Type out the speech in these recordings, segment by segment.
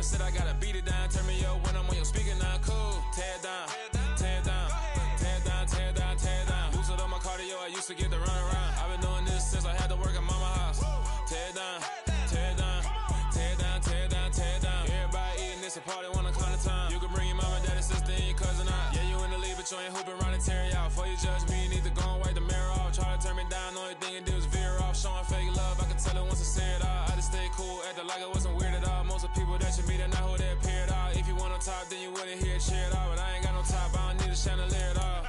said I gotta beat it down. Turn me up when I'm on your speaker now. Cool. Tear it down. Tear it down. Tear it down. Tear it down. Tear it down. Lose it on my cardio. I used to get to run around. I've been doing this since I had to work at mama house. Tear it down. Tear it down. Tear it down. Tear it down. Tear it down. Everybody eating this a party one o'clock of time. You can bring your mama, daddy, sister, and your cousin out. Yeah, you in the league, but you ain't hooping around and tear out. Before you judge me, you need to go and wipe the mirror off. Try to turn me down, only thing it did was veer off. Showing fake love, I can tell it once I say it all. I just stay cool, acting like it wasn't weird at all. Most of the people that you meet are not who they appear at all. If you want on top, then you wouldn't hear it cheer at all. But I ain't got no top, I don't need a chandelier at all.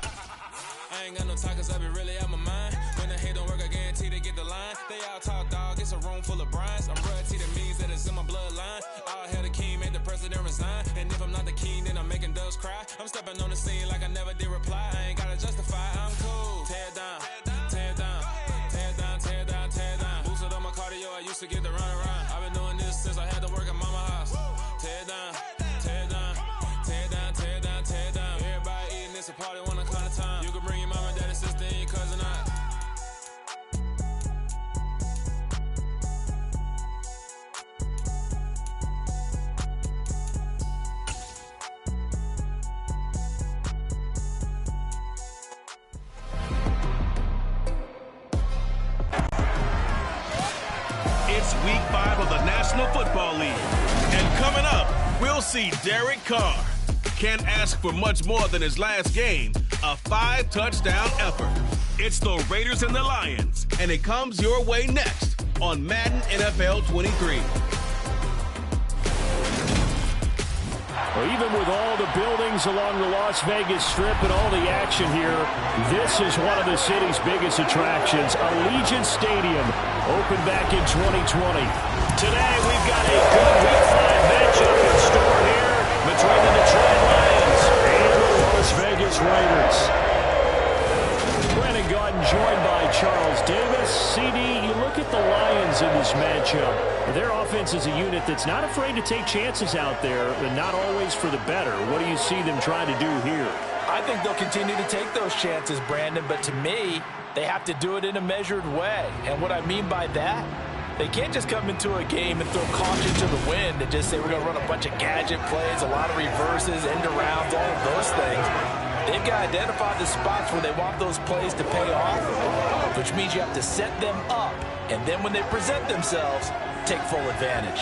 I ain't got no talk, cause I be really out my mind. When the hate don't work, I guarantee they get the line. They all talk, dog, it's a room full of Bryans. I'm royalty, that means that it's in my bloodline. All hell the king, made the president resign. And if I'm not the king, then I'm making doves cry. I'm stepping on the scene like I never did reply. I ain't gotta justify, I'm cool. Tear it down, tear it down, tear it down, tear it down, tear it down. Boost it on my cardio, I used to get to run around. I've been doing this since I had to work at mama house. Tear it down, tear it down, tear it down, tear it down, tear it down. Everybody eating this a party one o'clock of time. You can bring your mama, daddy, sister, and your cousin out. It's week 5 of the National Football League. And coming up, we'll see Derek Carr. Can't ask for much more than his last game, a 5-touchdown effort. It's the Raiders and the Lions, and it comes your way next on Madden NFL 23. Well, even with all the buildings along the Las Vegas Strip and all the action here, this is one of the city's biggest attractions. Allegiant Stadium opened back in 2020. Today, we've got a good Week 5 matchup in store here between the Detroit Lions and the Las Vegas Raiders. Brandon Gaudin joined by Charles Davis. CD, you look at the Lions in this matchup. Their offense is a unit that's not afraid to take chances out there, but not always for the better. What do you see them trying to do here? I think they'll continue to take those chances, Brandon, but to me, they have to do it in a measured way. And what I mean by that, they can't just come into a game and throw caution to the wind and just say we're going to run a bunch of gadget plays, a lot of reverses, end arounds, all of those things. They've got to identify the spots where they want those plays to pay off, which means you have to set them up, and then when they present themselves, take full advantage.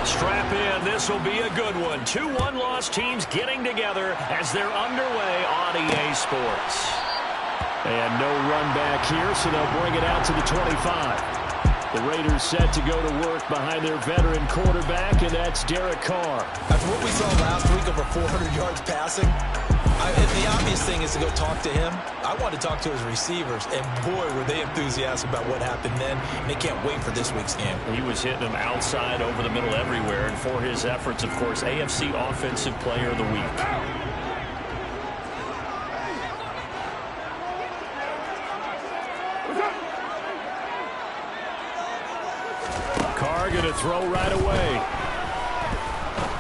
Strap in, this will be a good one. 2 one-loss teams getting together as they're underway on EA Sports. And no run back here, so they'll bring it out to the 25. The Raiders set to go to work behind their veteran quarterback, and that's Derek Carr. After what we saw last week, over 400 yards passing, the obvious thing is to go talk to him. I want to talk to his receivers, and boy, were they enthusiastic about what happened then. And they can't wait for this week's game. He was hitting them outside, over the middle, everywhere. And for his efforts, of course, AFC Offensive Player of the Week. Carr going to throw right away.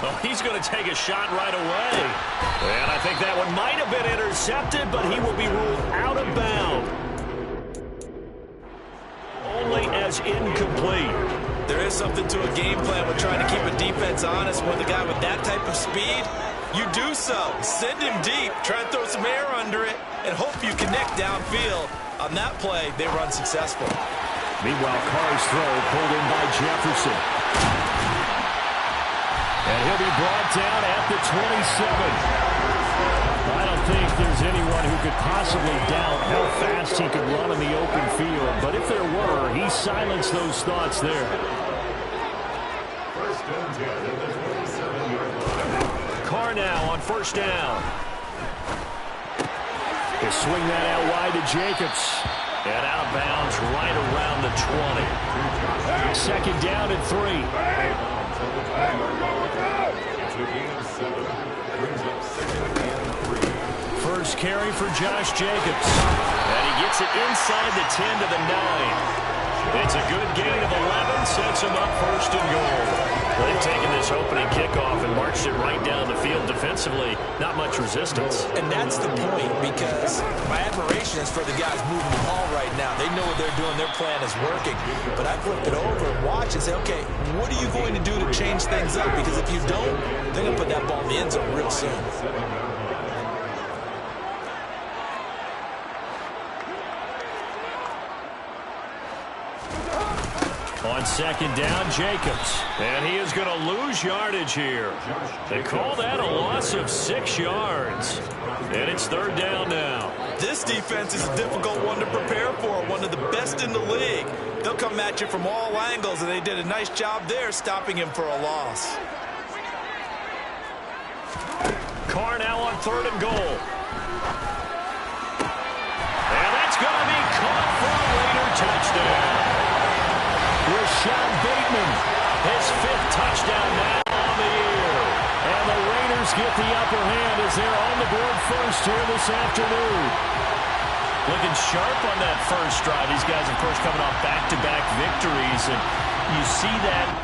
Well, he's going to take a shot right away. And I think that one might have been intercepted, but he will be ruled out of bounds. Only as incomplete. There is something to a game plan with trying to keep a defense honest with a guy with that type of speed. You do so. Send him deep. Try and throw some air under it and hope you connect downfield. On that play, they were unsuccessful. Meanwhile, Carr's throw pulled in by Jefferson. And he'll be brought down at the 27. I don't think there's anyone who could possibly doubt how fast he could run in the open field. But if there were, he silenced those thoughts there. Carr now on first down. They swing that out wide to Jacobs. And out of bounds right around the 20. Second down and 3. First carry for Josh Jacobs. And he gets it inside the 10 to the 9. It's a good gain of 11, sets him up first and goal. Well, they've taken this opening kickoff and marched it right down the field defensively. Not much resistance. And that's the point, because my admiration is for the guys moving the ball right now. They know what they're doing. Their plan is working. But I flip it over and watch and say, okay, what are you going to do to change things up? Because if you don't, they're going to put that ball in the end zone real soon. On second down, Jacobs. And he is going to lose yardage here. They call that a loss of 6 yards. And it's third down now. This defense is a difficult one to prepare for, one of the best in the league. They'll come at you from all angles, and they did a nice job there stopping him for a loss. Carr now on third and goal. And that's going to be caught for a Raider touchdown. Rashad Bateman, his 5th touchdown now on the year. And the Raiders get the upper hand as they're on the board first here this afternoon. Looking sharp on that first drive. These guys, of course, coming off back-to-back victories. And you see that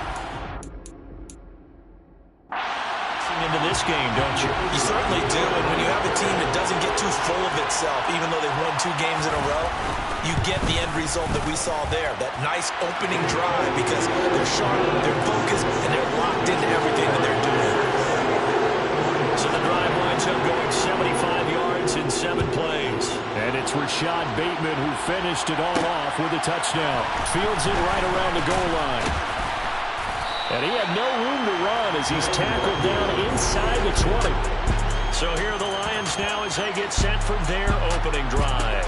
into this game, don't you? You certainly do, and when you have a team that doesn't get too full of itself, even though they've won 2 games in a row, you get the end result that we saw there, that nice opening drive, because they're sharp, they're focused, and they're locked into everything that they're doing. So the drive winds up going 75 yards in 7 plays. And it's Rashad Bateman who finished it all off with a touchdown. Fields it right around the goal line. And he had no room to run as he's tackled down inside the 20. So here are the Lions now as they get set for their opening drive.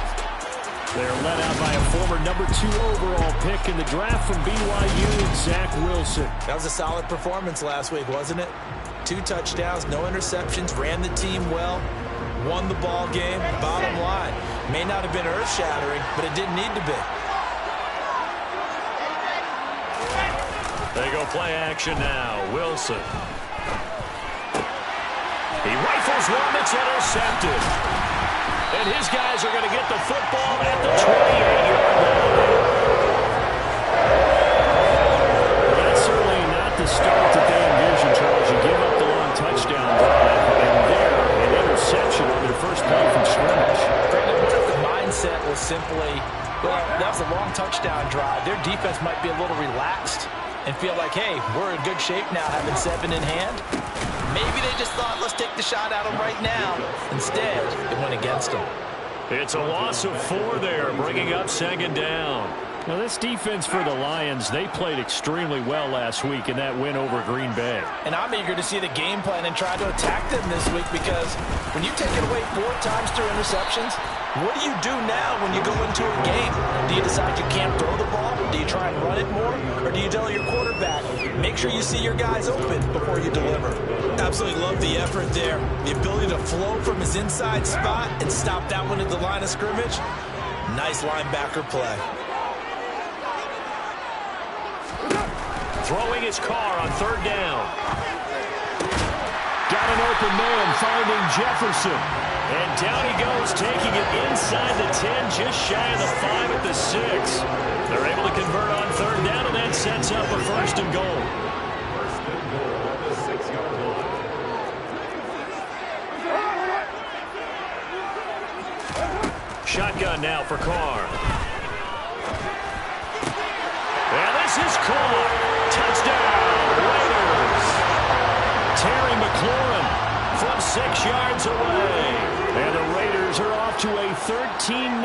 They're led out by a former number 2 overall pick in the draft from BYU, Zach Wilson. That was a solid performance last week, wasn't it? 2 touchdowns, no interceptions, ran the team well, won the ball game. Bottom line, may not have been earth-shattering, but it didn't need to be. They go play action now. Wilson. He rifles one that's intercepted. And his guys are going to get the football at the 28-yard line. That's certainly not the start that they envisioned, Charles. You give up the long touchdown drive, and there, an interception on their first play from scrimmage. The mindset was simply, well, that was a long touchdown drive. Their defense might be a little relaxed and feel like, hey, we're in good shape now, having 7 in hand. Maybe they just thought, let's take the shot at them right now. Instead, it went against them. It's a loss of 4 there, bringing up second down. Now, this defense for the Lions, they played extremely well last week in that win over Green Bay. And I'm eager to see the game plan and try to attack them this week, because when you take it away 4 times through interceptions, what do you do now when you go into a game? Do you decide you can't throw the ball? Do you try and run it more? Or do you tell your quarterback, make sure you see your guys open before you deliver? Absolutely love the effort there. The ability to flow from his inside spot and stop that one at the line of scrimmage. Nice linebacker play. Throwing his Carr on third down. Got an open man, finding Jefferson. And down he goes, taking it inside the 10, just shy of the 5 at the 6. They're able to convert on third down, and that sets up a first and goal. Shotgun now for Carr. And this is caught. Touchdown, Raiders. Terry McLaurin from 6 yards away. And the Raiders are off to a 13-0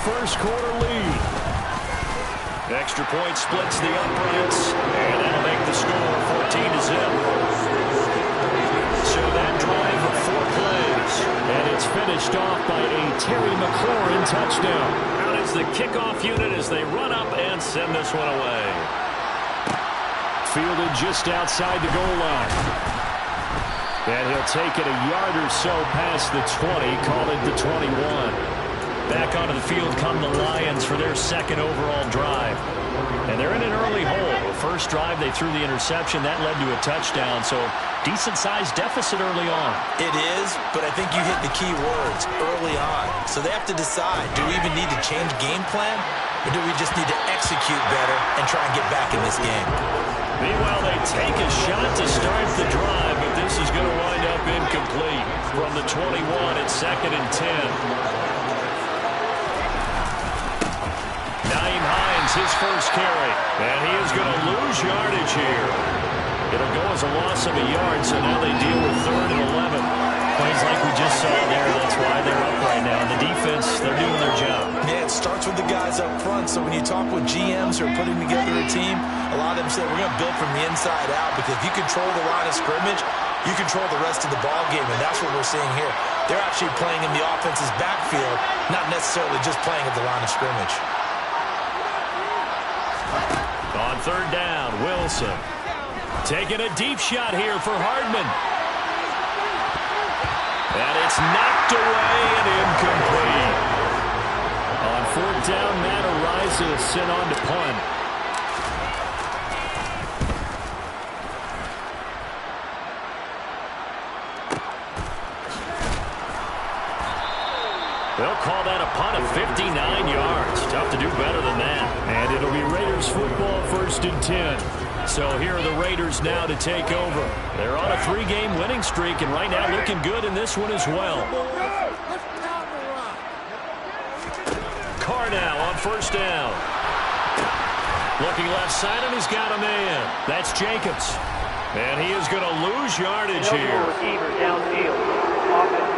first quarter lead. Extra point splits the uprights, and that'll make the score 14-0. So that drive of 4 plays, and it's finished off by a Terry McLaurin touchdown. Out is the kickoff unit as they run up and send this one away. Fielded just outside the goal line. And he'll take it a yard or so past the 20, call it the 21. Back onto the field come the Lions for their second overall drive. And they're in an early hole. First drive, they threw the interception. That led to a touchdown, so decent-sized deficit early on. It is, but I think you hit the key words, early on. So they have to decide, do we even need to change game plan, or do we just need to execute better and try and get back in this game? Meanwhile, they take a shot to start the drive, but this is going to wind up incomplete. From the 21, it's 2nd and 10. Naeem Hines, his first carry. And he is going to lose yardage here. It'll go as a loss of a yard, so now they deal with 3rd and 11. Plays like we just saw there, that's why they're up right now. And the defense, they're doing their job. Yeah, it starts with the guys up front. So when you talk with GMs who are putting together a team, a lot of them say we're going to build from the inside out, because if you control the line of scrimmage, you control the rest of the ball game, and that's what we're seeing here. They're actually playing in the offense's backfield, not necessarily just playing at the line of scrimmage. On 3rd down, Wilson taking a deep shot here for Hardman. And it's knocked away and incomplete. On 4th down, Matt Araiza is sent on to punt. They'll call that a punt of 59 yards. Tough to do better than that. And it'll be Raiders football, 1st and 10. So here are the Raiders now to take over. They're on a 3-game winning streak, and right now looking good in this one as well. Carr now on 1st down. Looking left side, and he's got a man. That's Jacobs. And he is going to lose yardage here. Receiver downfield. Offense.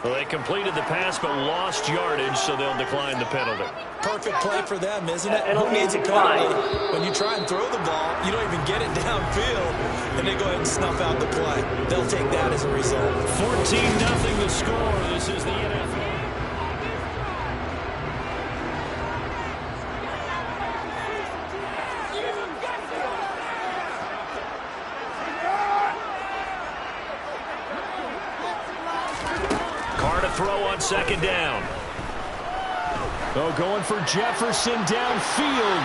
Well, they completed the pass but lost yardage, so they'll decline the penalty. Perfect play for them, isn't it? Who needs a penalty? When you try and throw the ball, you don't even get it downfield, and they go ahead and snuff out the play. They'll take that as a result. 14-0 the score. This is the NFL. Throw on 2nd down. Oh, going for Jefferson downfield.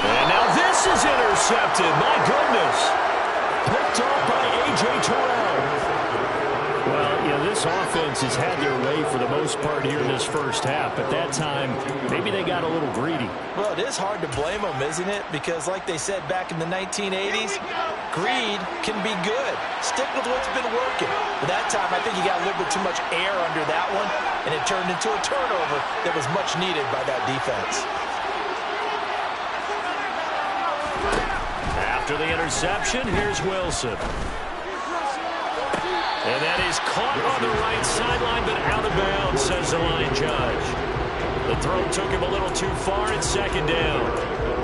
And now this is intercepted. My goodness. Picked off by A.J. Terrell. Well, you know, this offense has had their way for the most part here in this first half. But that time, maybe they got a little greedy. Well, it is hard to blame them, isn't it? Because like they said back in the 1980s, greed can be good. Stick with what's been working. But that time, I think you got a little bit too much air under that one, and it turned into a turnover that was much needed by that defense. After the interception, here's Wilson. And that is caught on the right sideline, but out of bounds, says the line judge. The throw took him a little too far at 2nd down.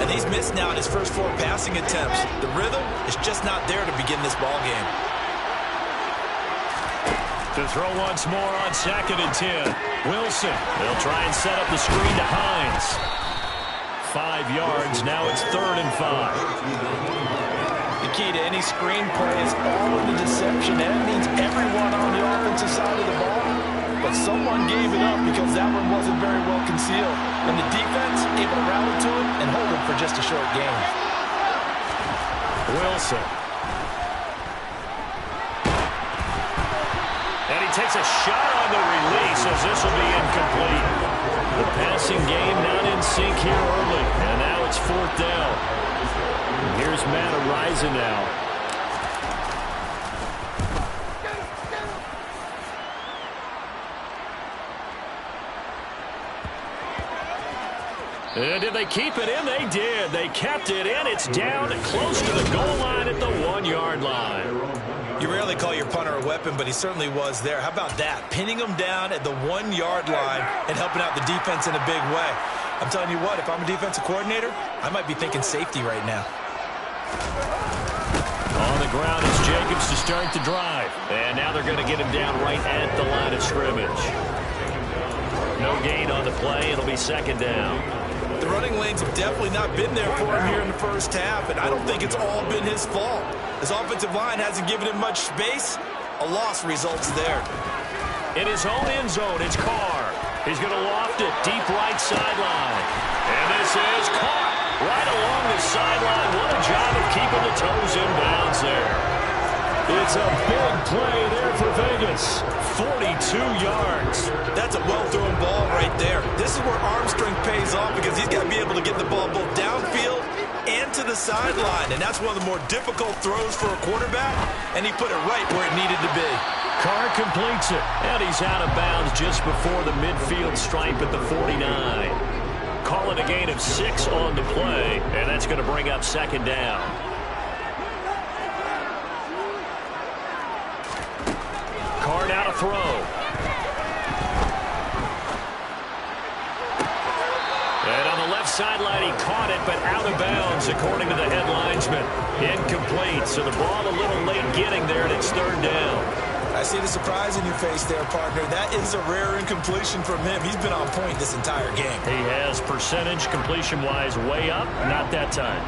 And he's missed now in his first 4 passing attempts. The rhythm is just not there to begin this ball game. To throw once more on 2nd and 10. Wilson, they'll try and set up the screen to Hines. 5 yards, now it's 3rd and 5. The key to any screen play is all of the deception. That means everyone on the offensive side of the ball. But someone gave it up because that one wasn't very well concealed. And the defense able to rally to it and hold it for just a short game. Wilson. And he takes a shot on the release as this will be incomplete. The passing game not in sync here early. And now it's 4th down. And here's Matt Araiza now. And did they keep it in? They did. They kept it in. It's down close to the goal line at the 1-yard line. You rarely call your punter a weapon, but he certainly was there. How about that? Pinning him down at the 1-yard line and helping out the defense in a big way. I'm telling you what, if I'm a defensive coordinator, I might be thinking safety right now. On the ground is Jacobs to start the drive. And now they're going to get him down right at the line of scrimmage. No gain on the play. It'll be 2nd down. The running lanes have definitely not been there for him here in the first half, and I don't think it's all been his fault. His offensive line hasn't given him much space. A loss results there. In his own end zone, it's Carr. He's going to loft it deep right sideline. And this is caught right along the sideline. What a job of keeping the toes in bounds there. It's a big play there for Vegas. 42 yards. That's a well-thrown ball right there. This is where arm strength pays off because he's got to be able to get the ball both downfield and to the sideline. And that's one of the more difficult throws for a quarterback, and he put it right where it needed to be. Carr completes it, and he's out of bounds just before the midfield stripe at the 49. Calling a gain of 6 on the play, and that's going to bring up second down. Carr now to throw. And on the left sideline, he caught it, but out of bounds, according to the head linesman. Incomplete, so the ball a little late getting there, and it's third down. I see the surprise in your face there, partner. That is a rare incompletion from him. He's been on point this entire game. He has percentage completion-wise way up, not that time.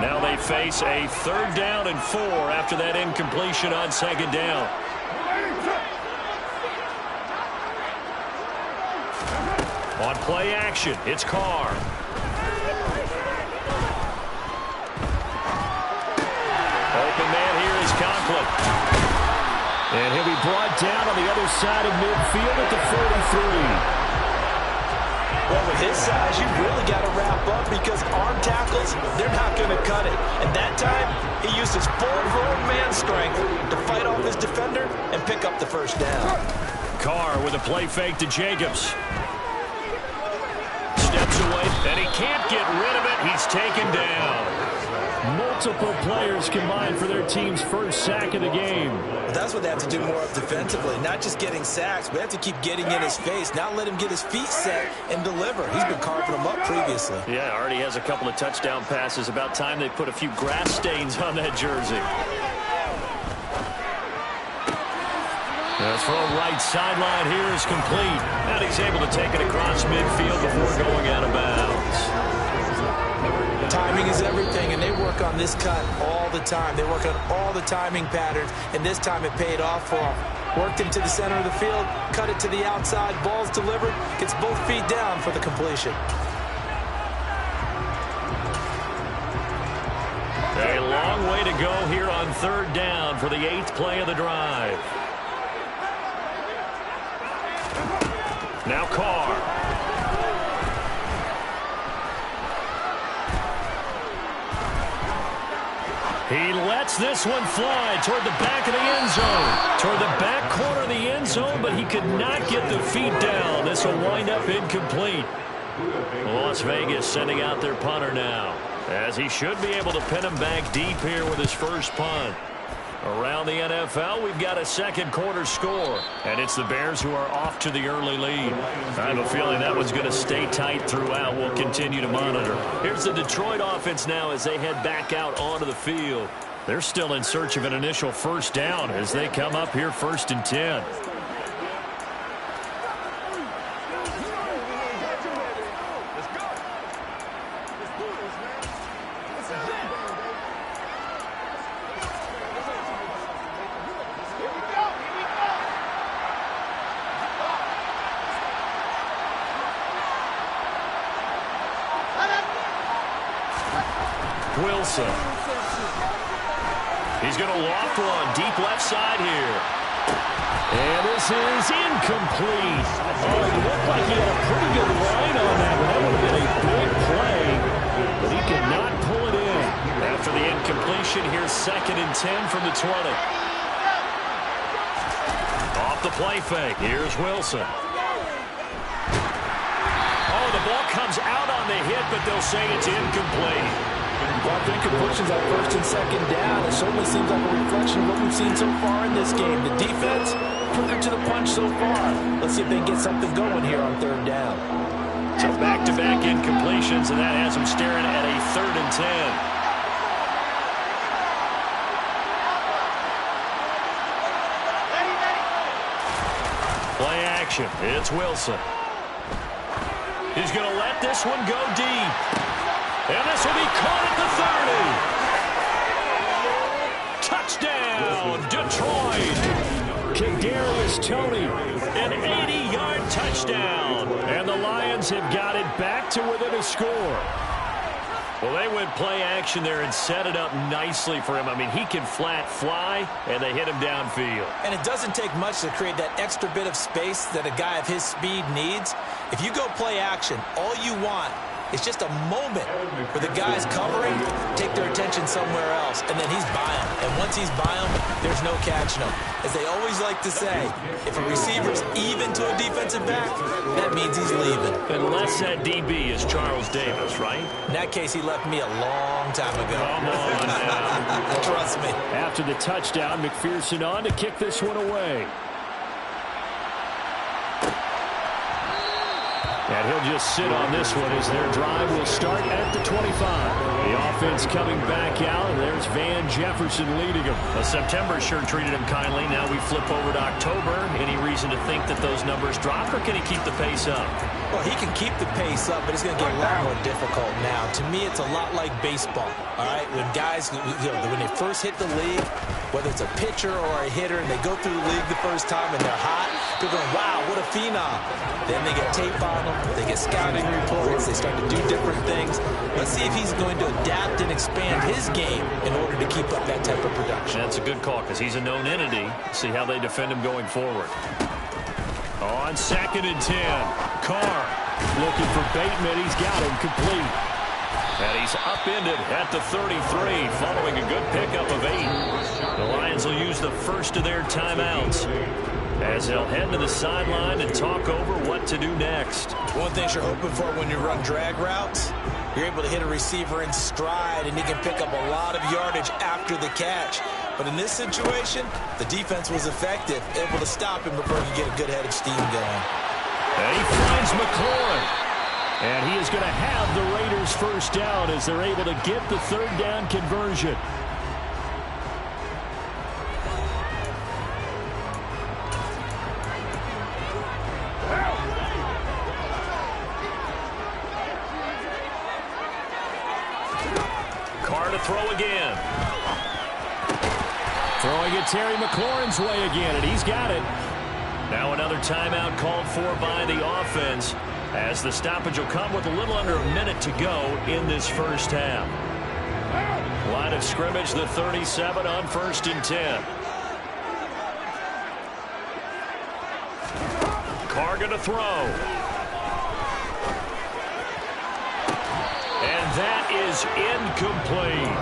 Now they face a third down and 4 after that incompletion on second down. On play action, it's Carr. Open man here is Conklin. And he'll be brought down on the other side of midfield at the 43. Well, with his size, you really got to wrap up because arm tackles, they're not going to cut it. And that time, he used his full grown man strength to fight off his defender and pick up the first down. Carr with a play fake to Jacobs. Steps away, and he can't get rid of it. He's taken down. Multiple players combined for their team's first sack of the game. That's what they have to do more of defensively. Not just getting sacks, but they have to keep getting in his face. Not let him get his feet set and deliver. He's been carving them up previously. Yeah, already has a couple of touchdown passes. About time they put a few grass stains on that jersey. That's for a right sideline here is complete. And he's able to take it across midfield before going out of bounds. Timing is everything, and they work on this cut all the time. They work on all the timing patterns, and this time it paid off for him. Worked him to the center of the field, cut it to the outside, ball's delivered, gets both feet down for the completion. A long way to go here on third down for the 8th play of the drive. Now Carr. He lets this one fly toward the back of the end zone. Toward the back corner of the end zone, but he could not get the feet down. This will wind up incomplete. Las Vegas sending out their punter now, as he should be able to pin him back deep here with his first punt. Around the NFL, we've got a second quarter score, and it's the Bears who are off to the early lead. I have a feeling that one's going to stay tight throughout. We'll continue to monitor. Here's the Detroit offense now as they head back out onto the field. They're still in search of an initial first down as they come up here 1st and 10. Wilson. He's going to loft one deep left side here. And this is incomplete. Oh, it looked like he had a pretty good line on that. That would have been a big play, but he could not pull it in. After the incompletion, here's 2nd and 10 from the 20. Off the play fake. Here's Wilson. Oh, the ball comes out on the hit, but they'll say it's incomplete. Well, incompletions on 1st and 2nd down. It certainly seems like a reflection of what we've seen so far in this game. The defense, quicker to the punch so far. Let's see if they can get something going here on 3rd down. So back-to-back incompletions, and that has them staring at a 3rd and 10. Play action. It's Wilson. He's going to let this one go deep. And this will be caught at the 30. Touchdown, Detroit. Kadarius Toney, an 80-yard touchdown. And the Lions have got it back to within a score. Well, they went play action there and set it up nicely for him. I mean, he can flat fly, and they hit him downfield. And it doesn't take much to create that extra bit of space that a guy of his speed needs. If you go play action, all you want is just a moment where the guys covering take their attention somewhere else, and then he's by him. And once he's by him, there's no catching him. As they always like to say, if a receiver's even to a defensive back, that means he's leaving. Unless that DB is Charles Davis, right? In that case, he left me a long time ago. Come on now. Trust me. After the touchdown, McPherson on to kick this one away. And he'll just sit on this one as their drive will start at the 25. The offense coming back out, and there's Van Jefferson leading them. Well, September sure treated him kindly. Now we flip over to October. Any reason to think that those numbers drop, or can he keep the pace up? Well, he can keep the pace up, but it's going to get a lot more difficult now. To me, it's a lot like baseball, all right? When guys, when they first hit the league, whether it's a pitcher or a hitter, and they go through the league the first time and they're hot, they're going, wow, what a phenom. Then they get tape on them, they get scouting reports, they start to do different things. Let's see if he's going to adapt and expand his game in order to keep up that type of production. That's a good call because he's a known entity. See how they defend him going forward. On 2nd and 10, Carr looking for Bateman. He's got him complete. And he's upended at the 33 following a good pickup of 8. The Lions will use the first of their timeouts as they'll head to the sideline and talk over what to do next. One thing you're hoping for when you run drag routes, you're able to hit a receiver in stride, and he can pick up a lot of yardage after the catch. But in this situation, the defense was effective, able to stop him before he could get a good head of steam going. And he finds McLaurin. And he is going to have the Raiders first down as they're able to get the third down conversion. Carr to throw again. Throwing it Terry McLaurin's way again, and he's got it. Now another timeout called for by the offense as the stoppage will come with a little under a minute to go in this first half. Line of scrimmage, the 37 on 1st and 10. Carr going to throw. And that is incomplete.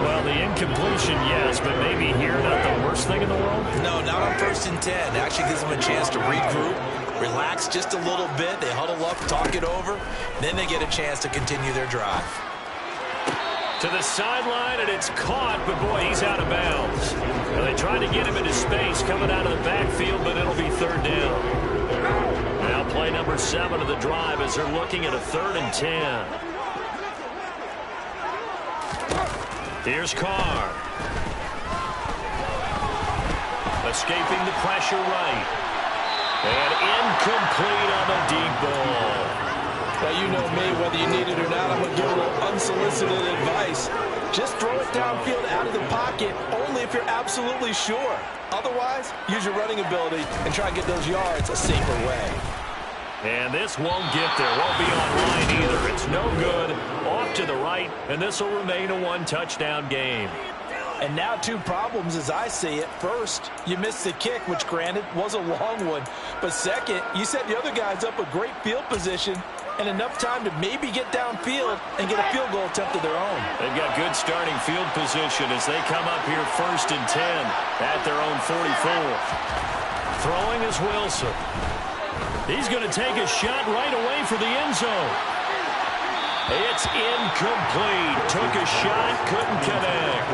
Well, the incompletion, yes, but maybe here not the worst thing in the world? No, not on 1st and 10. It actually gives them a chance to regroup, relax just a little bit. They huddle up, talk it over. Then they get a chance to continue their drive. To the sideline, and it's caught, but boy, he's out of bounds. Well, they tried to get him into space coming out of the backfield, but it'll be 3rd down. Now play number 7 of the drive as they're looking at a 3rd and 10. Here's Carr. Escaping the pressure right. And incomplete on the deep ball. Now, you know me, whether you need it or not, I'm going to give a little unsolicited advice. Just throw it downfield out of the pocket only if you're absolutely sure. Otherwise, use your running ability and try to get those yards a safer way. And this won't get there. Won't be online either. It's no good. Off to the right, and this will remain a 1-touchdown game. And now 2 problems as I see it. First, you missed the kick, which granted was a long one. But second, you set the other guys up a great field position and enough time to maybe get downfield and get a field goal attempt of their own. They've got good starting field position as they come up here 1st and 10 at their own 44. Throwing is Wilson. He's going to take a shot right away for the end zone. It's incomplete. Took a shot, couldn't connect.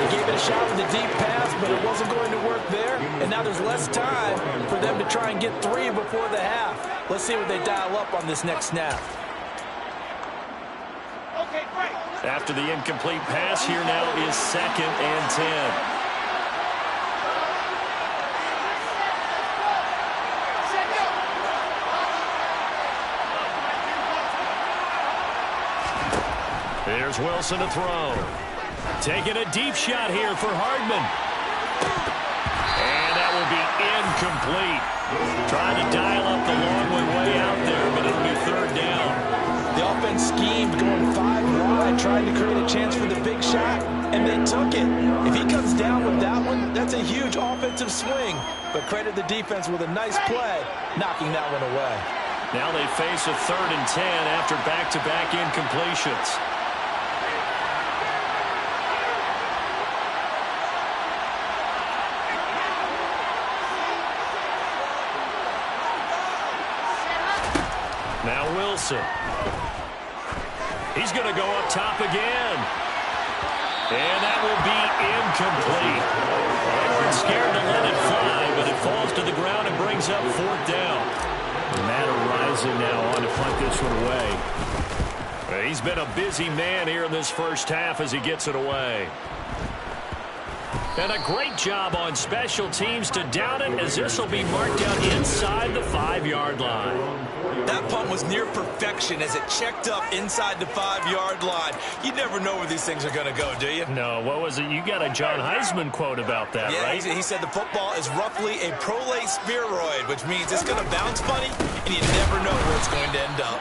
He gave it a shot with the deep pass, but it wasn't going to work there. And now there's less time for them to try and get 3 before the half. Let's see what they dial up on this next snap. Okay, great. After the incomplete pass, here now is 2nd and 10. There's Wilson to throw. Taking a deep shot here for Hardman. And that will be incomplete. Trying to dial up the long one way out there, but it'll be 3rd down. The offense schemed going 5 wide. side tried to create a chance for the big shot, and they took it. If he comes down with that one, that's a huge offensive swing. But credit the defense with a nice play, knocking that one away. Now they face a 3rd and 10 after back-to-back incompletions. Now Wilson. He's going to go up top again. And that will be incomplete. They weren't scared to let it fly, but it falls to the ground and brings up 4th down. Matt Rising now on to punt this one away. He's been a busy man here in this first half as he gets it away. And a great job on special teams to down it, as this will be marked out inside the 5-yard line. That punt was near perfection as it checked up inside the 5-yard line. You never know where these things are going to go, do you? No, what was it? You got a John Heisman quote about that, right? Yeah, he said the football is roughly a prolate spheroid, which means it's going to bounce funny, and you never know where it's going to end up.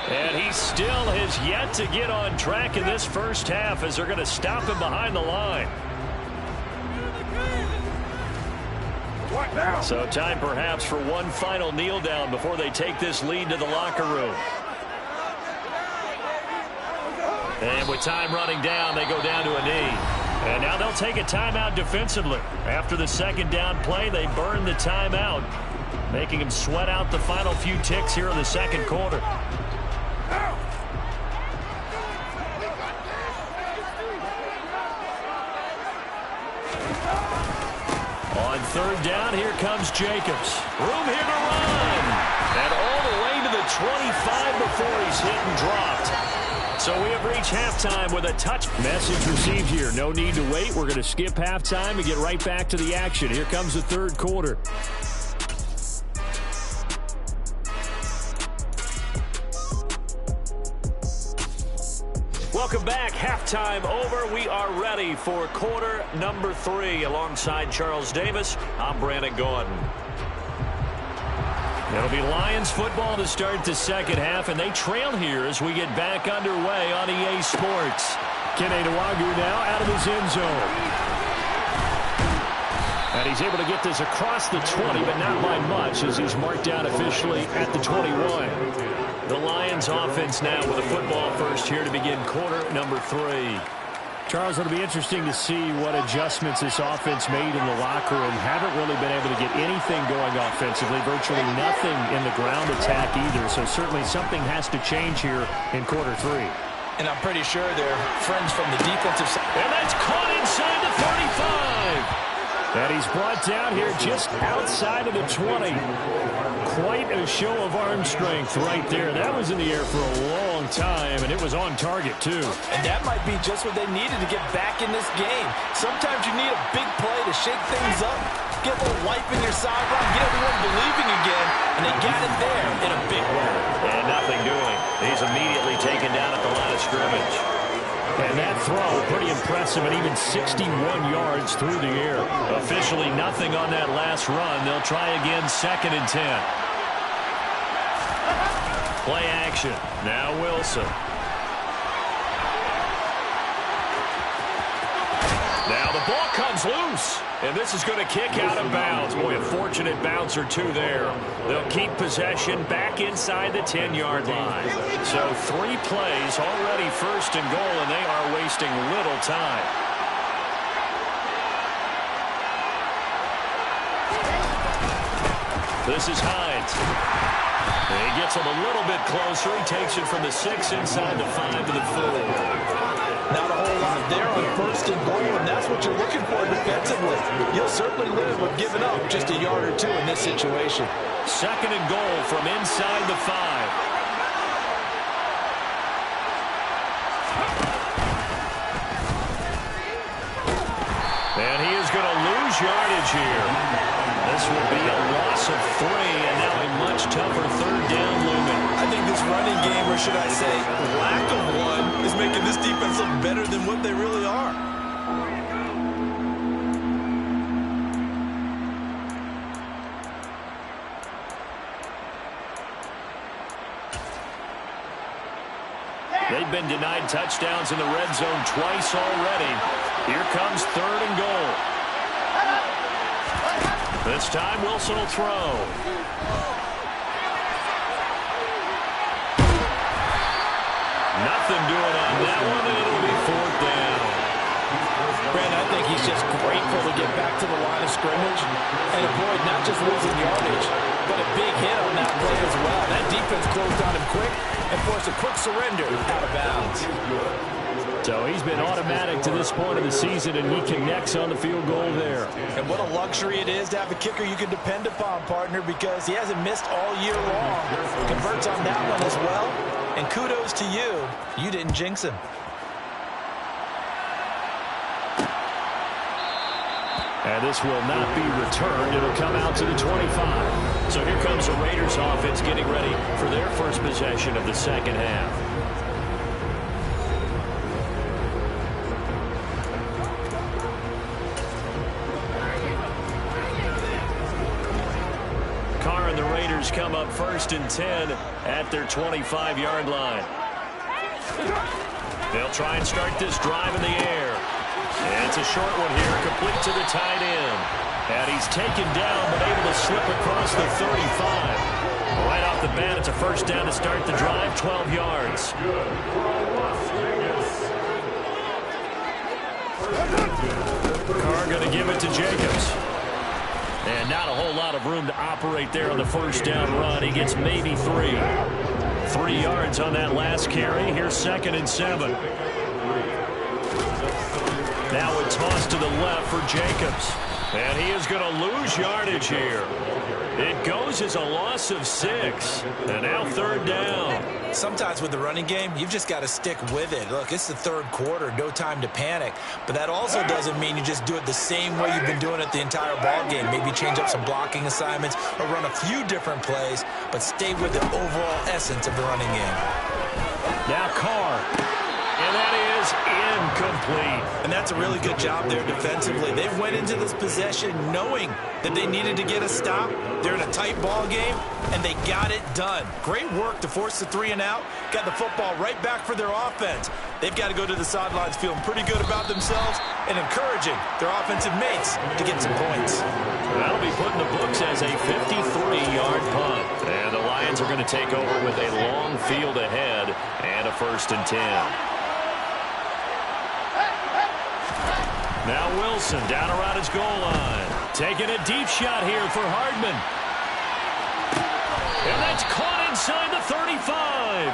And he still has yet to get on track in this first half as they're going to stop him behind the line. So time perhaps for one final kneel down before they take this lead to the locker room. And with time running down, they go down to a knee. And now they'll take a timeout defensively. After the 2nd down play, they burn the timeout, making them sweat out the final few ticks here in the 2nd quarter. On 3rd down, here comes Jacobs. Room here to run. And all the way to the 25 before he's hit and dropped. So we have reached halftime with a touch. Message received here. No need to wait. We're going to skip halftime and get right back to the action. Here comes the 3rd quarter. Welcome back. Halftime over. We are ready for quarter number 3. Alongside Charles Davis, I'm Brandon Gordon. It'll be Lions football to start the 2nd half, and they trail here as we get back underway on EA Sports. Kene Nwangwu now out of his end zone. And he's able to get this across the 20, but not by much as he's marked down officially at the 21. The Lions offense now with a football first here to begin quarter number 3. Charles, it'll be interesting to see what adjustments this offense made in the locker room. Haven't really been able to get anything going offensively, virtually nothing in the ground attack either. So certainly something has to change here in quarter 3. And I'm pretty sure they're friends from the defensive side. And that's caught inside the 35. And he's brought down here just outside of the 20. Quite a show of arm strength right there. That was in the air for a long time, and it was on target, too. And that might be just what they needed to get back in this game. Sometimes you need a big play to shake things up, get a little life in your sideline, get everyone believing again, and they got it there in a big way. And nothing doing. He's immediately taken down at the line of scrimmage. And that throw, pretty impressive, and even 61 yards through the air. Officially nothing on that last run. They'll try again, 2nd and 10. Play action. Now Wilson. Now the ball comes loose. And this is going to kick out of bounds. Boy, a fortunate bounce or two there. They'll keep possession back inside the 10-yard line. So 3 plays already 1st and goal, and they are wasting little time. This is Hines. And he gets him a little bit closer. He takes it from the 6 inside the 5 to the 4. Not a whole lot there on 1st and goal, and that's what you're looking for defensively. You'll certainly live with giving up just a yard or 2 in this situation. 2nd and goal from inside the 5. And he is going to lose yardage here. This will be a loss of 3, and now a much tougher 3rd down looming. I think this running game, or should I say lack of one, is making this defense look better than what they really are. They've been denied touchdowns in the red zone twice already. Here comes 3rd and goal. This time, Wilson will throw. Nothing doing on that one, and it'll be 4th down. Brandon, I think he's just grateful to get back to the line of scrimmage and avoid not just losing yardage, but a big hit on that play as well. That defense closed on him quick and forced a quick surrender out of bounds. So he's been automatic to this point of the season, and he connects on the field goal there. And what a luxury it is to have a kicker you can depend upon, partner, because he hasn't missed all year long. Converts on that one as well. And kudos to you. You didn't jinx him. And this will not be returned. It'll come out to the 25. So here comes the Raiders offense getting ready for their first possession of the second half. Carr and the Raiders come up 1st and 10 at their 25-yard line. They'll try and start this drive in the air. And it's a short one here, complete to the tight end. And he's taken down, but able to slip across the 35. Right off the bat, it's a 1st down to start the drive, 12 yards. Carr going to give it to Jacobs. And not a whole lot of room to operate there on the 1st down run. He gets maybe 3. 3 yards on that last carry. Here's 2nd and 7. Now a toss to the left for Jacobs. And he is going to lose yardage here. It goes as a loss of 6. And now 3rd down. Sometimes with the running game, you've just got to stick with it. Look, it's the 3rd quarter, no time to panic. But that also doesn't mean you just do it the same way you've been doing it the entire ball game. Maybe change up some blocking assignments or run a few different plays, but stay with the overall essence of the running game. Now Carr. And that is incomplete. And that's a really good job there defensively. They went into this possession knowing that they needed to get a stop. They're in a tight ball game, and they got it done. Great work to force the 3 and out. Got the football right back for their offense. They've got to go to the sidelines feeling pretty good about themselves and encouraging their offensive mates to get some points. That'll be put in the books as a 53-yard punt. And the Lions are going to take over with a long field ahead and a 1st and 10. Now Wilson down around his goal line. Taking a deep shot here for Hardman. And that's caught inside the 35.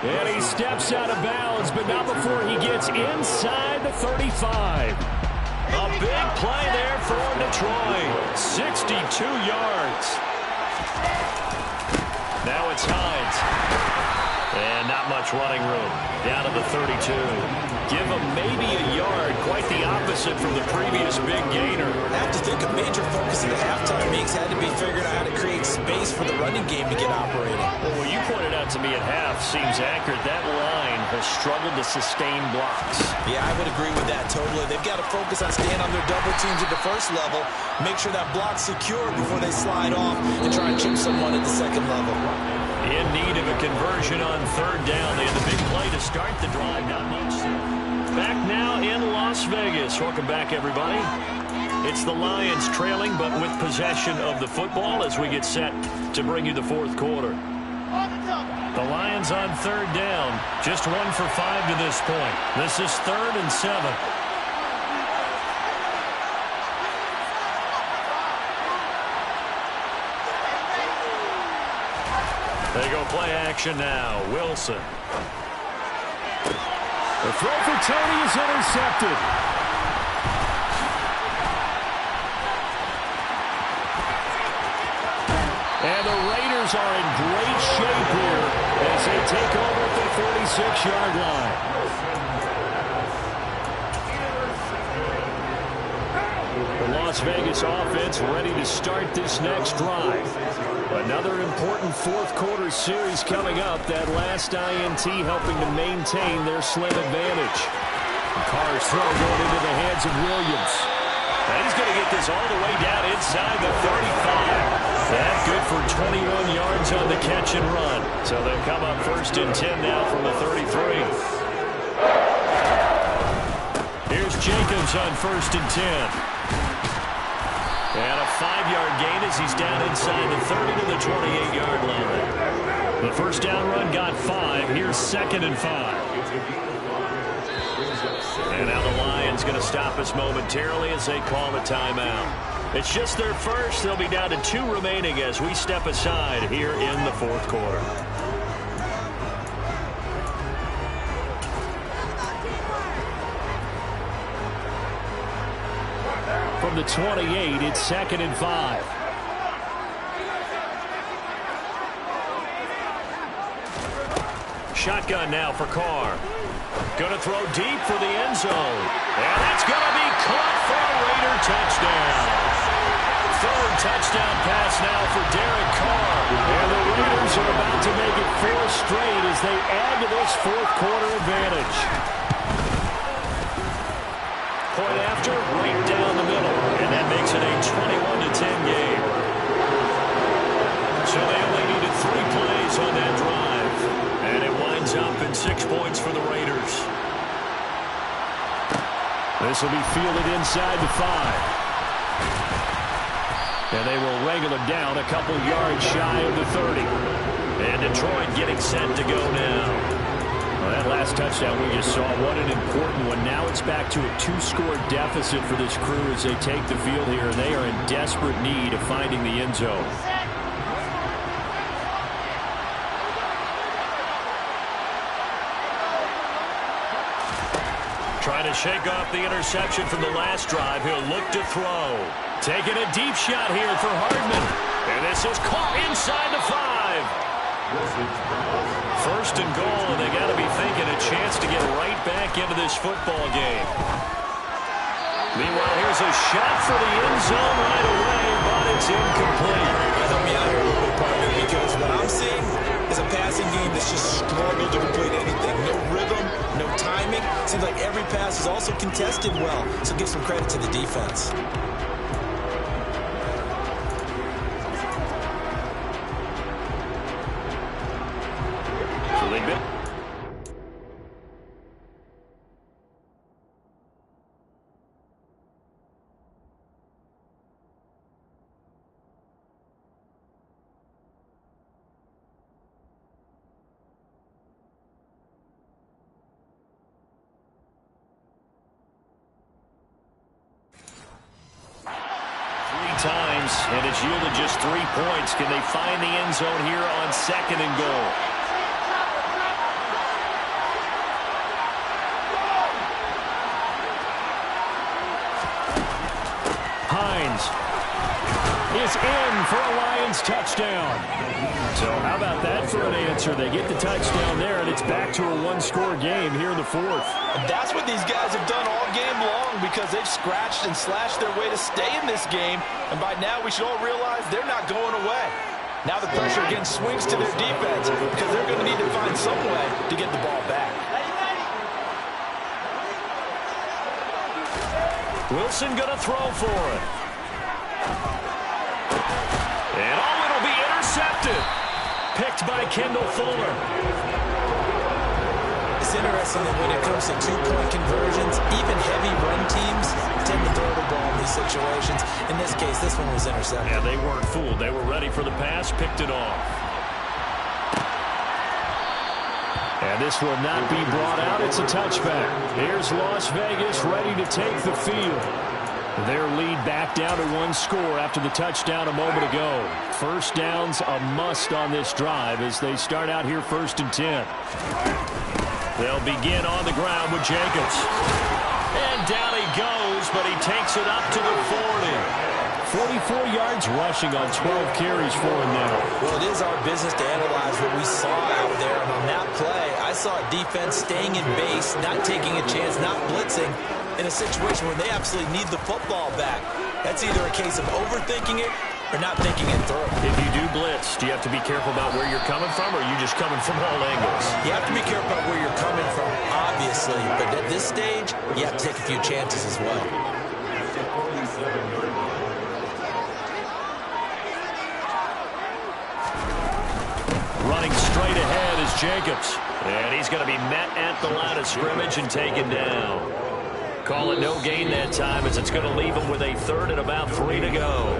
And he steps out of bounds, but not before he gets inside the 35. A big play there for Detroit. 62 yards. Now it's Hines. And not much running room. Down to the 32. Give him maybe a yard. Quite the opposite from the previous big gainer. I have to think a major focus of the halftime mix had to be figuring out how to create space for the running game to get operating. Well, what you pointed out to me at half seems accurate. That line has struggled to sustain blocks. Yeah, I would agree with that totally. They've got to focus on staying on their double teams at the 1st level, make sure that block's secure before they slide off and try and chip someone at the 2nd level. In need of a conversion on 3rd down. They had the big play to start the drive. Back now in Las Vegas. Welcome back, everybody. It's the Lions trailing, but with possession of the football as we get set to bring you the 4th quarter. The Lions on 3rd down. Just 1 for 5 to this point. This is 3rd and 7. They go play action now. Wilson. The throw for Tony is intercepted. And the Raiders are in great shape here as they take over at the 46-yard line. The Las Vegas offense ready to start this next drive. Another important 4th quarter series coming up. That last INT helping to maintain their slim advantage. Carr's throw going into the hands of Williams. And he's going to get this all the way down inside the 35. That's good for for 21 yards on the catch and run. So they'll come up 1st and 10 now from the 33. Here's Jacobs on 1st and 10. And a 5-yard gain as he's down inside the 30 to the 28-yard line. The first down run got 5. Here's 2nd and 5. And now the Lions going to stop us momentarily as they call a timeout. It's just their first. They'll be down to 2 remaining as we step aside here in the 4th quarter. From the 28, it's 2nd and 5. Shotgun now for Carr. Going to throw deep for the end zone. And that's going to be caught for a Raider touchdown. 3rd touchdown pass now for Derek Carr. And the Raiders are about to make it 4 straight as they add to this 4th quarter advantage. Point after, right down the middle. And that makes it a 21-10 game. So they only needed 3 plays on that drive. And it winds up in 6 points for the Raiders. This will be fielded inside the 5. And they will wrangle him down a couple yards shy of the 30. And Detroit getting set to go now. Well, that last touchdown we just saw, what an important one. Now it's back to a 2-score deficit for this crew as they take the field here. They are in desperate need of finding the end zone. Trying to shake off the interception from the last drive. He'll look to throw. Taking a deep shot here for Hardman. And this is caught inside the 5. 1st and goal, and they got to be thinking a chance to get right back into this football game. Meanwhile, here's a shot for the end zone right away, but it's incomplete. Help me out here a little bit, partner, because what I'm seeing is a passing game that's just struggled to complete anything. No rhythm, no timing. Seems like every pass is also contested well, so give some credit to the defense. So they've been... times, and it's yielded just 3 points. Can they find the end zone here on 2nd and goal? Hines is in for a Lions touchdown. So how about that for an answer? They get the touchdown there, and it's back to a 1-score game here in the 4th. And that's what these guys have done all game long because they've scratched and slashed their way to stay in this game. And by now, we should all realize they're not going away. Now the pressure again swings to their defense because they're going to need to find some way to get the ball back. Wilson going to throw for it. And it'll be intercepted. Picked by Kendall Fuller. It's interesting that when it comes to 2-point conversions, even heavy run teams tend to throw the ball in these situations. In this case, this one was intercepted. Yeah, they weren't fooled. They were ready for the pass, picked it off. And this will not be brought out. It's a touchback. Here's Las Vegas ready to take the field. Their lead back down to 1 score after the touchdown a moment ago. First down's a must on this drive as they start out here 1st and 10. They'll begin on the ground with Jacobs. And down he goes, but he takes it up to the 40. 44 yards rushing on 12 carries for him now. Well, it is our business to analyze what we saw out there. And on that play, I saw a defense staying in base, not taking a chance, not blitzing, in a situation where they absolutely need the football back. That's either a case of overthinking it or not thinking it through. If you do blitz, do you have to be careful about where you're coming from, or are you just coming from all angles? You have to be careful about where you're coming from, obviously. But at this stage, you have to take a few chances as well. is Jacobs. And he's going to be met at the line of scrimmage and taken down. Call it no gain that time as it's going to leave him with a 3rd and about 3 to go.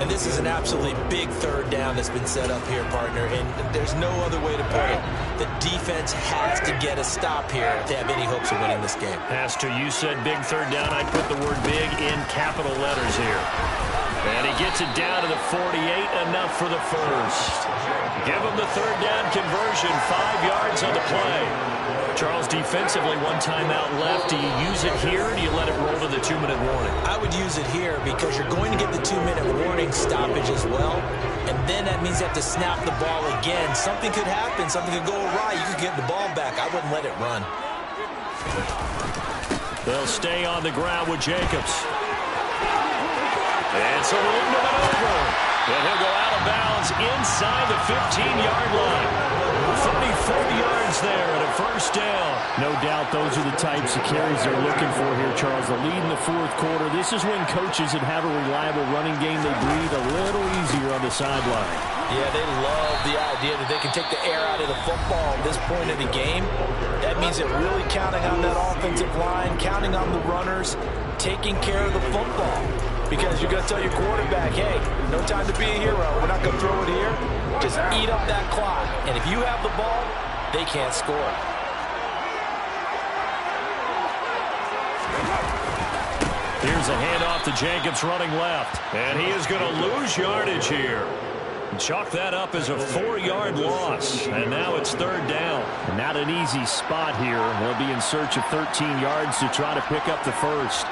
And this is an absolutely big 3rd down that's been set up here, partner, and there's no other way to put it. The defense has to get a stop here if they have any hopes of winning this game. Has to. You said big 3rd down. I put the word big in capital letters here. And he gets it down to the 48, enough for the first. Give him the 3rd down conversion, 5 yards on the play. Charles, defensively, 1 timeout left. Do you use it here, or do you let it roll to the 2-minute warning? I would use it here because you're going to get the 2-minute warning stoppage as well, and then that means you have to snap the ball again. Something could happen. Something could go awry. You could get the ball back. I wouldn't let it run. They'll stay on the ground with Jacobs. And so we'll move it over. And he'll go out of bounds inside the 15-yard line. 34 yards there and a first down. No doubt those are the types of carries they're looking for here, Charles. The lead in the 4th quarter. This is when coaches that have a reliable running game, they breathe a little easier on the sideline. Yeah, they love the idea that they can take the air out of the football at this point of the game. That means they're really counting on that offensive line, counting on the runners, taking care of the football. Because you're going to tell your quarterback, hey, no time to be a hero. We're not going to throw it here. Just eat up that clock. And if you have the ball, they can't score. Here's a handoff to Jacobs running left. And he is going to lose yardage here. Chalk that up as a 4-yard loss. And now it's 3rd down. Not an easy spot here. They'll be in search of 13 yards to try to pick up the first.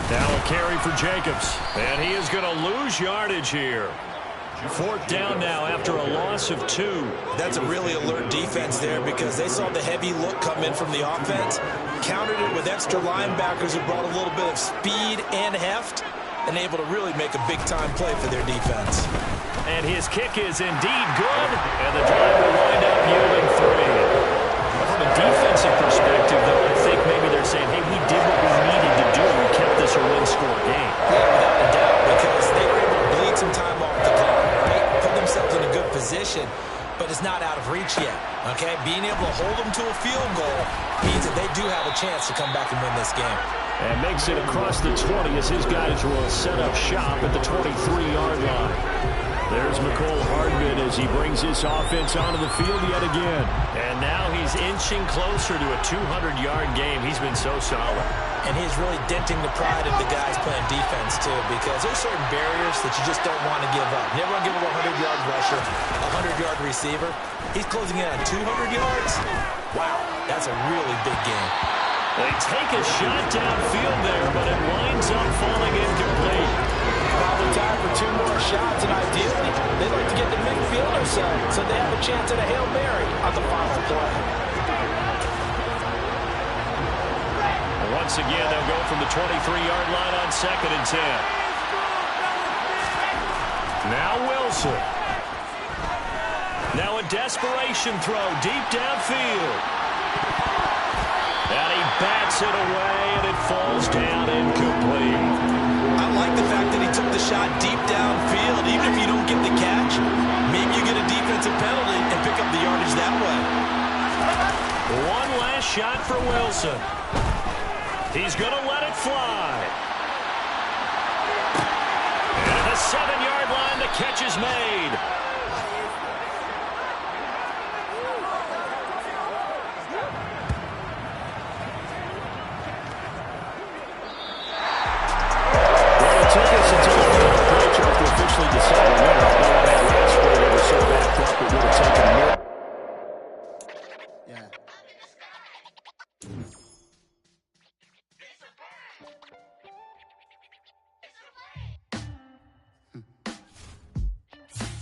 Now a carry for Jacobs. And he is going to lose yardage here. 4th down now after a loss of 2. That's a really alert defense there because they saw the heavy look come in from the offense, countered it with extra linebackers who brought a little bit of speed and heft, and able to really make a big-time play for their defense. And his kick is indeed good, and the drive will wind up yielding 3. From a defensive perspective, though, I think maybe they're saying, hey, we did what we needed to do. We kept this a win-score game. Yeah, without a doubt, because they were able to bleed some time off the clock, right? Put themselves in a good position, but it's not out of reach yet, okay? Being able to hold them to a field goal means that they do have a chance to come back and win this game. And makes it across the 20 as his guys will set up shop at the 23-yard line. There's McCole Hardman as he brings this offense onto the field yet again. And now he's inching closer to a 200-yard game. He's been so solid. And he's really denting the pride of the guys playing defense, too, because there's certain barriers that you just don't want to give up. Never want to give up a 100-yard rusher, a 100-yard receiver. He's closing in on 200 yards. Wow, that's a really big game. They take a shot downfield there, but it winds up falling incomplete. Probably time for 2 more shots, and ideally, they'd like to get the midfield or so they have a chance at a Hail Mary on the final play. And once again, they'll go from the 23-yard line on 2nd and 10. Now Wilson. Now a desperation throw deep downfield. And he bats it away, and it falls down incomplete. I like the fact that he took the shot deep downfield. Even if you don't get the catch, maybe you get a defensive penalty and pick up the yardage that way. One last shot for Wilson. He's going to let it fly. And at the 7-yard line, the catch is made.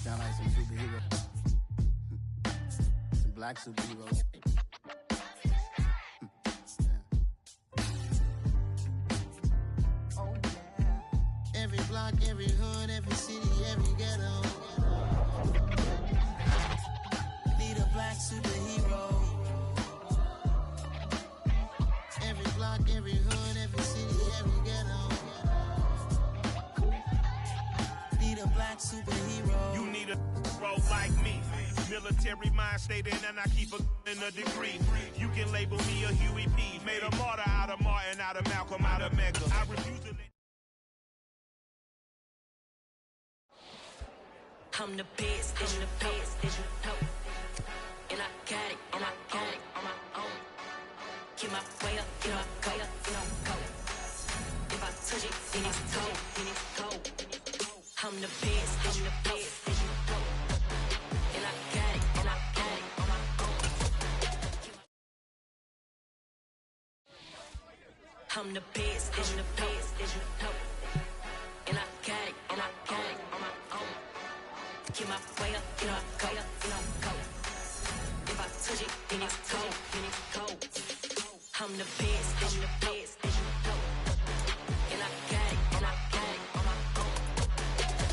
Sound like some superheroes. Some black superheroes. Oh, yeah. Every block, every hood, every city, every ghetto. Need a black superhero. Every block, every hood, every city, every ghetto. Need a black superhero. like me. Military mind state and I keep in a degree. You can label me a Huey P. Made a martyr out of Martin, out of Malcolm, out of Mega. I refuse to let... I'm the best, I'm the best, and I got it, and I got it on my own. Get my way up, get my way up, and I'm go. If I touch it, then it's cold, then it's cold. I'm the best, I'm the best, and I got it, and I got it on my own. I'm the best, I'm the best, and I got it, and I got it on my own. Get my way up, get my way up, and I'm go. If I touch it, then it's cold, then it's cold. I'm the best, I'm the best, and I got it, and I got it on my own.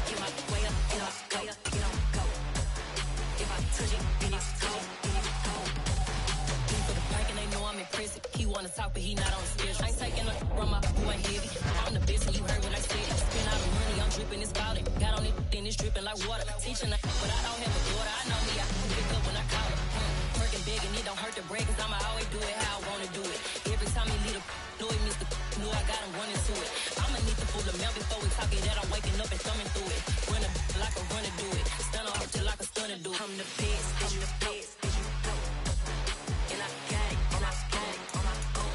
Get my way up, get my way up, and I'm go. If I touch it, then it's cold, then it's cold. He for the bank and they know I'm impressive. He wanna talk, but he not on the schedule. I ain't taking a from my boy heavy. I'm the best, and you heard what I said. Spend all the money, I'm dripping, it's spouting. Got on it, then it's dripping like water. Teaching, but I don't have a daughter. I know me, I can pick up when I call her. Working big and it don't hurt the break, cause I'ma always do it how I wanna do it. Every time he lead a know he missed the know I got him running to it. I'ma need to pull the mail before we talk it that I'm waking up and thumbing through it. Run a like a runner do it. Stun on her till like a stunner do it. I'm the best, I'm the best, and I got it, and I got it on my own.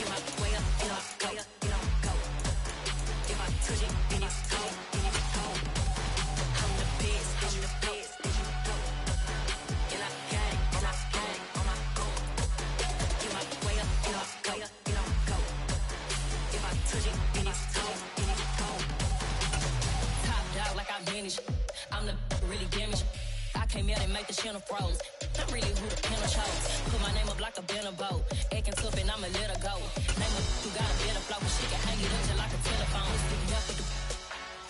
Get my way up, get my way up, and I'm go. If I touch it, then it's cold, then it's cold. I'm the best, I'm the best, and I got it, and I got it on my own. Get my way up, get my way up, and I'm go. If I touch it, then it's cold, then it's cold. Top dog like I manage. I'm the really damaged. I came out and make the channel froze. Not really who the panel chose. Put my name up like a banner boat. Acting tough and I'ma let her go. Name up who got a better flow, but she can hang it up just like a telephone. Sticking up with the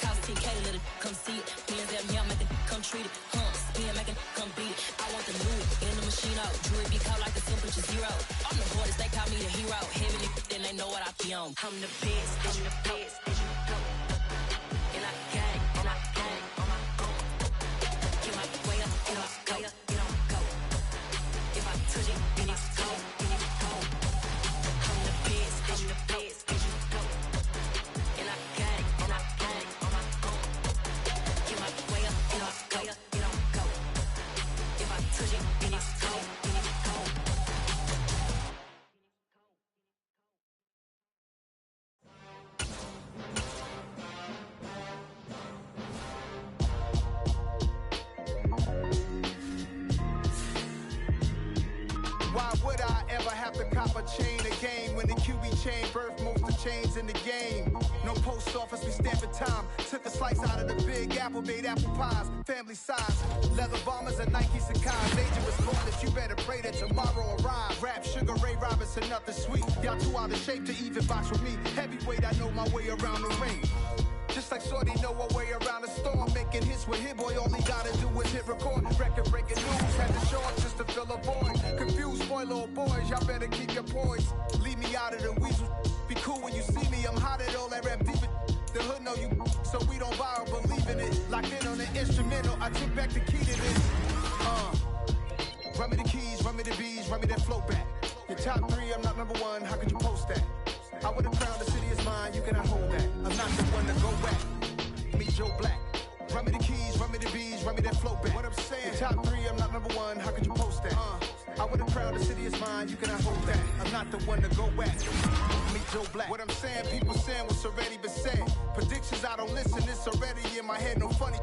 cost 10K to let it come see it. Hands at me, I make it come treat it. Spin, make it come beat it. I want the new in the machine out. Jewelry be called like the temperature zero. I'm the hardest, they call me the hero. Heavenly, then they know what I be on. I'm the best, I'm the best, and I got it, and I got it on my own. Get my way up, get my way up, and I'm go. If I touch it, then it's cold, then it's cold. I'm the best, I'm the best, and I got it, and I got it on my own. Get my way up, get my way up, and I'm go. If I touch it, then it's cold, then it's cold. Why would I ever have to cop a chain a game when the QB chain birthed most of chains in the game? No post office, we stamping time. Took a slice out of the big apple, made apple pies, family size. Leather bombers and Nike Sakai's. Dangerous corners, you better pray that tomorrow arrive. Rap, Sugar Ray Robinson, nothing sweet. Y'all too out of shape to even box with me. Heavyweight, I know my way around the ring. Just like Shorty know her way around the storm. Making hits with Hit Boy, all he gotta do is hit record. Record breaking news, had to show up just to fill a void. Confused boy, little boys, y'all better keep your poise. Leave me out of the weasel. Be cool when you see me, I'm hot at all that rap deep. The hood know you, so we don't borrow, believe in it. Locked in on the instrumental, I took back the key to this. Run me the keys, run me the bees, run me that flow back. Your top 3, I'm not number 1, how could you post that? I would've crowned the city is mine, you cannot hold that. I'm not the one to go back. Me, Joe Black. Run me the keys, run me the bees, run me that flow back. What I'm saying, top 3, I'm not number 1, how could you post that? I would've crowned the city is mine, you cannot hold that. I'm not the one to go back. Me, Joe Black. What I'm saying, people saying what's already been said. Predictions, I don't listen, it's already in my head, no funny.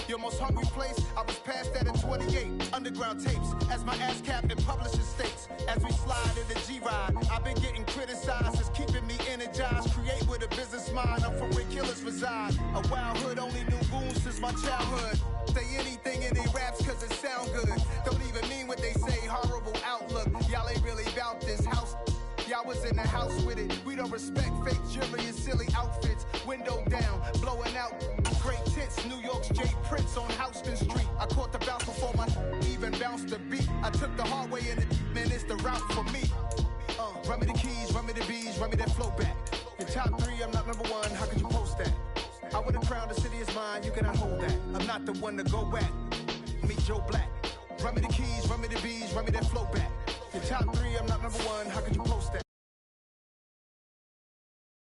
Your most hungry place, I was past that at 28. Underground tapes, as my ass cap in publishing states. As we slide in the G-Ride, I've been getting criticized, it's keeping me energized. Create with a business mind, I'm from where killers reside. A wild hood, only knew goons since my childhood. Say anything in they raps cause it sound good. Don't even mean what they say, horrible outlook. Y'all ain't really about this house. Y'all was in the house with it. We don't respect fake jewelry and silly outfits. Window down, blowing out great tits. New York's J. Prince on Houston Street. I caught the bounce before my even bounced the beat. I took the hard way in it, man, it's the route for me. Run me the keys, run me the bees, run me that flow back. Your top 3, I'm not number 1, how could you post that? I would've crowned the city is mine, you cannot hold that. I'm not the one to go back. me Joe Black. Run me the keys, run me the bees, run me that flow back. Your top three, I'm not number one, how could you post that?